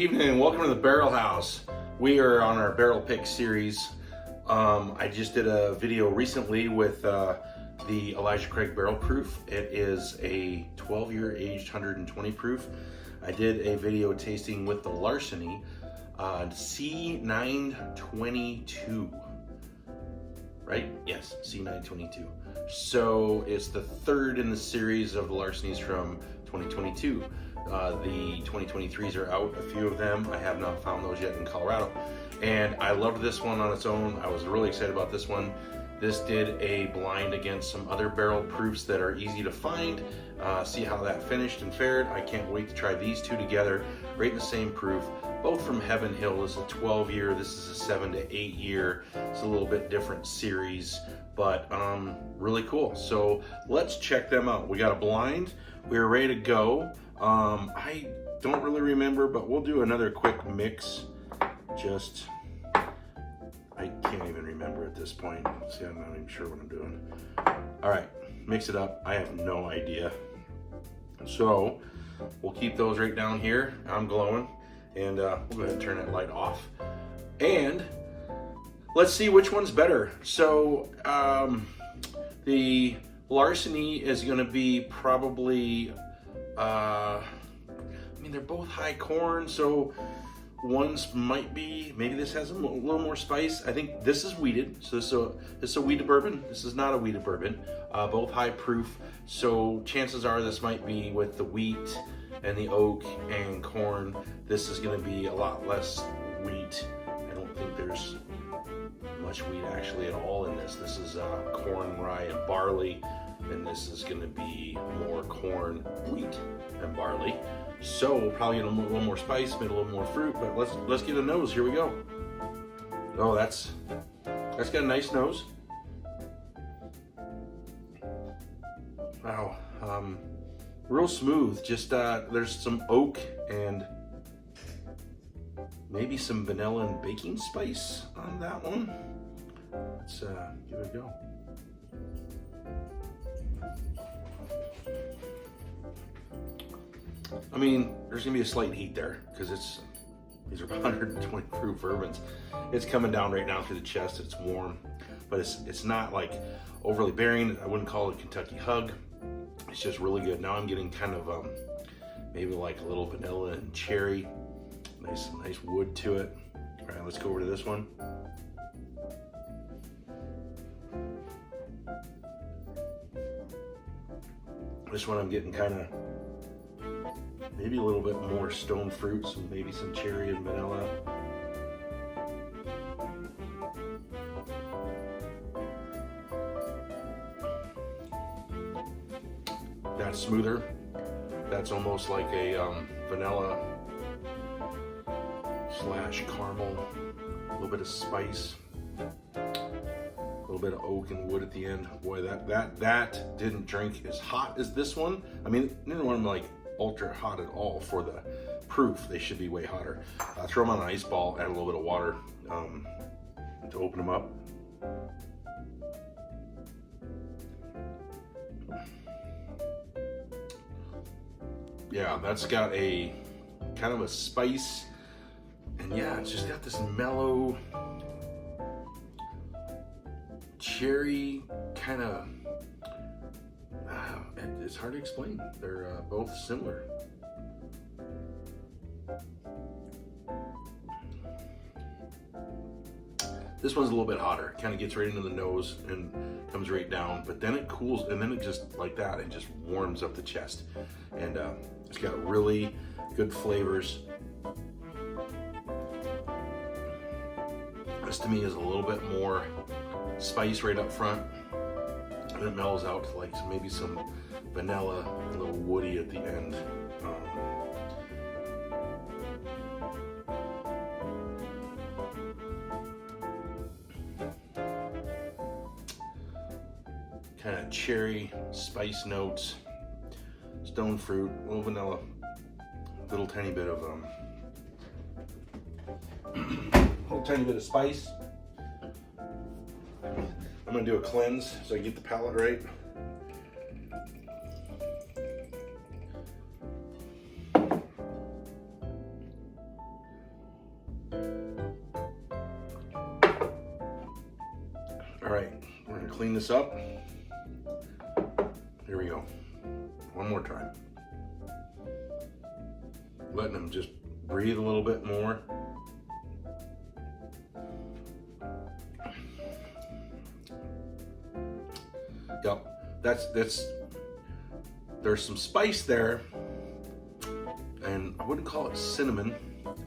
evening, welcome to the Barrel House. We are on our barrel pick series. I just did a video recently with the Elijah Craig Barrel Proof. It is a 12-year aged 120 proof. I did a video tasting with the Larceny C922, right? Yes, C922. So it's the third in the series of the Larcenys from 2022. The 2023s are out, a few of them. I have not found those yet in Colorado. And I loved this one on its own. I was really excited about this one. This did a blind against some other barrel proofs that are easy to find. See how that finished and fared. I can't wait to try these two together, right in the same proof. Both from Heaven Hill. This is a 12-year, this is a 7 to 8 year. It's a little bit different series, but really cool. So let's check them out. We got a blind, we're ready to go. I don't really remember, but we'll do another quick mix. I can't even remember at this point. See, I'm not even sure what I'm doing. All right, mix it up. I have no idea. So we'll keep those right down here. I'm glowing, and we'll go ahead and turn that light off. And let's see which one's better. So the Larceny is going to be probably, I mean, they're both high corn, so one's might be, maybe this has a little more spice. I think this is wheated, so this is a wheated bourbon. This is not a wheated bourbon. Both high proof, so chances are this might be with the wheat and the oak and corn. This is going to be a lot less wheat. I don't think there's much wheat actually at all in this. This is corn, rye, and barley, and this is going to be more corn, wheat, and barley. So we'll probably get a little more spice, maybe a little more fruit, but let's get a nose. Here we go. Oh, that's got a nice nose. Wow, real smooth. Just there's some oak and maybe some vanilla and baking spice on that one. Let's give it a go. I mean, there's gonna be a slight heat there because these are 120 proof bourbons. It's coming down right now through the chest. It's warm, but it's not like overly bearing. I wouldn't call it a Kentucky hug. It's just really good. Now I'm getting kind of maybe like a little vanilla and cherry. Nice wood to it. All right, let's go over to this one. This one I'm getting kind of maybe a little bit more stone fruits and maybe some cherry and vanilla. That's smoother. That's almost like a vanilla slash caramel. A little bit of spice. A little bit of oak and wood at the end. Boy, that didn't drink as hot as this one. I mean, neither one of them like ultra hot at all for the proof. They should be way hotter. Throw them on an ice ball, add a little bit of water to open them up. Yeah, that's got a kind of a spice, and yeah, it's just got this mellow cherry kind of, it's hard to explain. They're both similar. This one's a little bit hotter. Kind of gets right into the nose and comes right down, but then it cools, and then it just like that, it just warms up the chest. And it's got really good flavors. This to me is a little bit more spice right up front, and it mellows out to like maybe some vanilla, a little woody at the end. Kind of cherry, spice notes, stone fruit, a little vanilla, little tiny bit of little tiny bit of spice. I'm gonna do a cleanse so I get the palate right. clean this up. Here we go. One more time. Letting them just breathe a little bit more. Yep, that's there's some spice there, and I wouldn't call it cinnamon,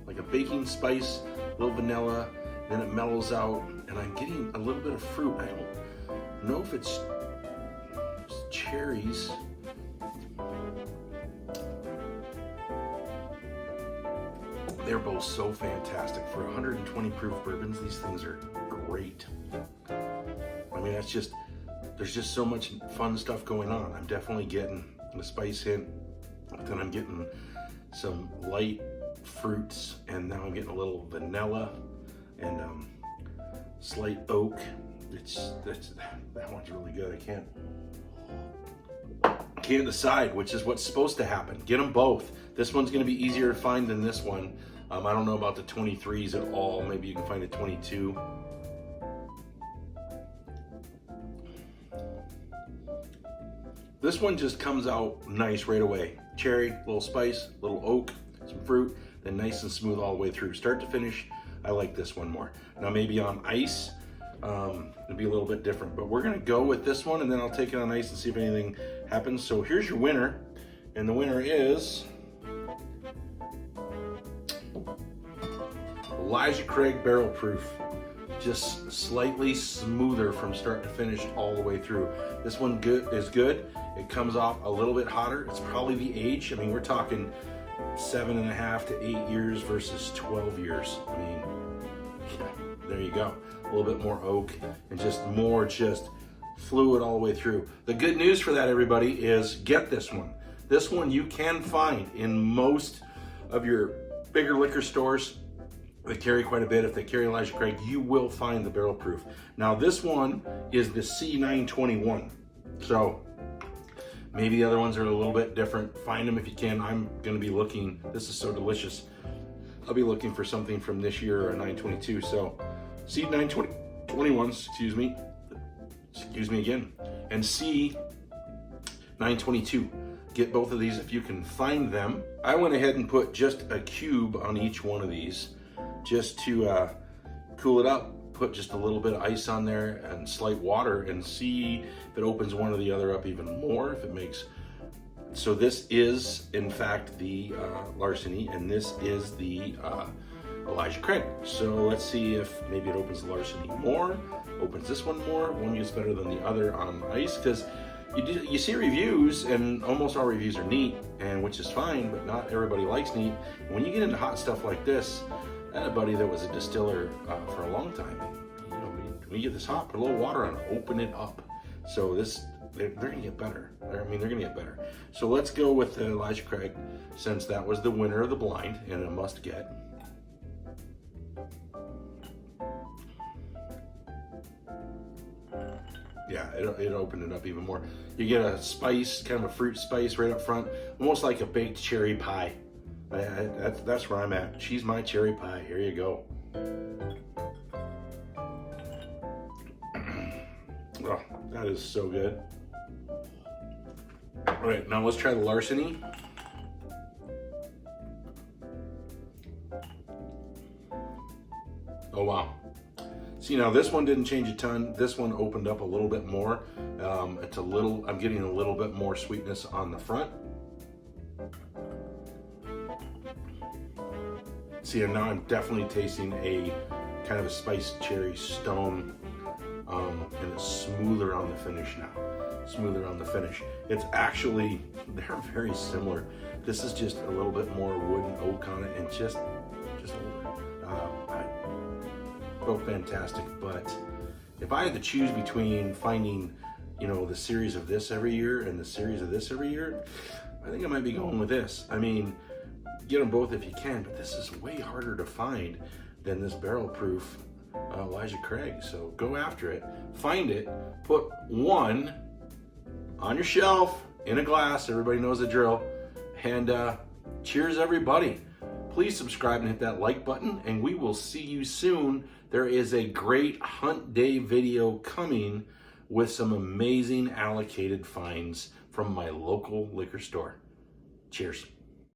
like a baking spice, a little vanilla, then it mellows out, and I'm getting a little bit of fruit. I don't know if it's cherries. They're both so fantastic. For 120 proof bourbons, these things are great. I mean, that's just, there's just so much fun stuff going on. I'm definitely getting the spice hint, but then I'm getting some light fruits, and now I'm getting a little vanilla and slight oak. That one's really good. I can't decide which is what's supposed to happen. Get them both. This one's going to be easier to find than this one. I don't know about the 23s at all. Maybe you can find a 22. This one just comes out nice right away. Cherry, little spice, little oak, some fruit, then nice and smooth all the way through. Start to finish, I like this one more. Now maybe on ice, it'll be a little bit different, but we're gonna go with this one, and then I'll take it on ice and see if anything happens. So here's your winner, and the winner is Elijah Craig Barrel Proof. Just slightly smoother from start to finish all the way through. This one is good. It comes off a little bit hotter. It's probably the age. I mean, we're talking 7.5 to 8 years versus 12 years. I mean, there you go. A little bit more oak and just fluid all the way through. The good news for that, everybody, is get this one. This one you can find in most of your bigger liquor stores. They carry quite a bit. If they carry Elijah Craig, you will find the barrel proof. Now this one is the C921. So maybe the other ones are a little bit different. Find them if you can. I'm gonna be looking, this is so delicious. I'll be looking for something from this year or a 922. So C921, excuse me again, and C922. Get both of these if you can find them. I went ahead and put just a cube on each one of these, just to cool it up. Put just a little bit of ice on there and slight water, and see if it opens one or the other up even more, if it makes. So this is in fact the Larceny, and this is the Elijah Craig. So let's see if maybe it opens the Larceny more, opens this one more, one gets better than the other on ice, because you see reviews, and almost all reviews are neat, and which is fine, but not everybody likes neat. And when you get into hot stuff like this, I had a buddy that was a distiller for a long time. You know, when you get this hot, put a little water on it, open it up. So they're gonna get better. They're gonna get better. So let's go with the Elijah Craig, since that was the winner of the blind and a must get. Yeah, it opened it up even more. You get a spice, kind of a fruit spice right up front, almost like a baked cherry pie. That's where I'm at. She's my cherry pie. Here you go. Oh, that is so good. All right, now let's try the Larceny. Oh, wow. See, now this one didn't change a ton. This one opened up a little bit more. I'm getting a little bit more sweetness on the front. See, and now I'm definitely tasting a kind of a spiced cherry stone, and it's smoother on the finish now. Smoother on the finish. It's actually, they're very similar. This is just a little bit more wood and oak on it, and just older. Both fantastic, but if I had to choose between finding, the series of this every year and the series of this every year, I think I might be going with this. I mean, get them both if you can, but this is way harder to find than this barrel proof Elijah Craig. So go after it, find it, put one on your shelf in a glass. Everybody knows the drill. And cheers, everybody. Please subscribe and hit that like button, and we will see you soon. There is a great hunt day video coming with some amazing allocated finds from my local liquor store. Cheers.